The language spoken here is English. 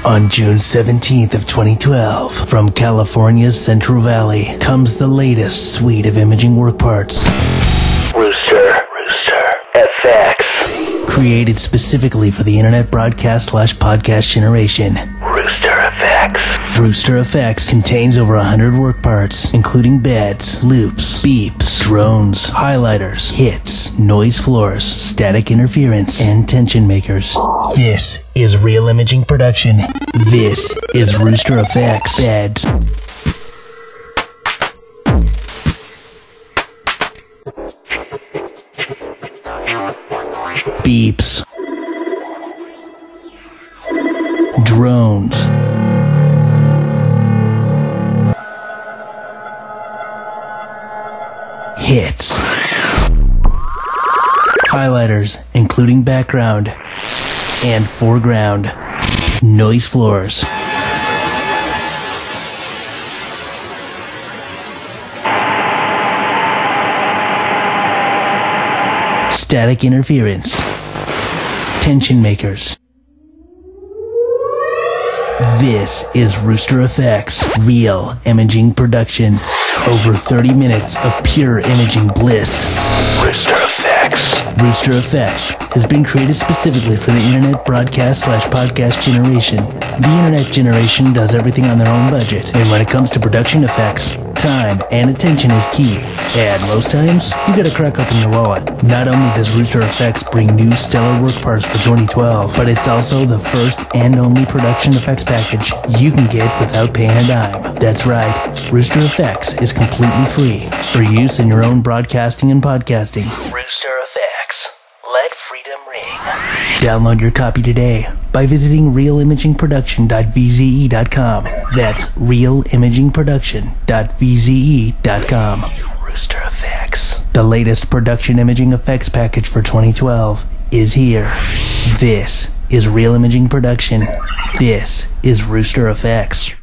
On June 17th of 2012, from California's Central Valley, comes the latest suite of imaging work parts. RoosterFX. Created specifically for the internet broadcast/podcast generation. RoosterFX contains over 100 work parts, including beds, loops, beeps, drones, highlighters, hits, noise floors, static interference, and tension makers. This is Real Imaging Production. This is RoosterFX Beds. Beeps. Drones. Hits. Highlighters, including background and foreground. Noise floors. Static interference. Tension makers. This is RoosterFX Real Imaging Production. Over 30 minutes of pure imaging bliss. RoosterFX has been created specifically for the internet broadcast/podcast generation. The internet generation does everything on their own budget, and when it comes to production effects, time and attention is key. And most times, you gotta crack open your wallet. Not only does RoosterFX bring new stellar work parts for 2012, but it's also the first and only production effects package you can get without paying a dime. That's right, RoosterFX is completely free for use in your own broadcasting and podcasting. RoosterFX. Let freedom ring. Download your copy today by visiting realimagingproduction.vze.com. That's realimagingproduction.vze.com. RoosterFX. The latest production imaging effects package for 2012 is here. This is Real Imaging Production. This is RoosterFX.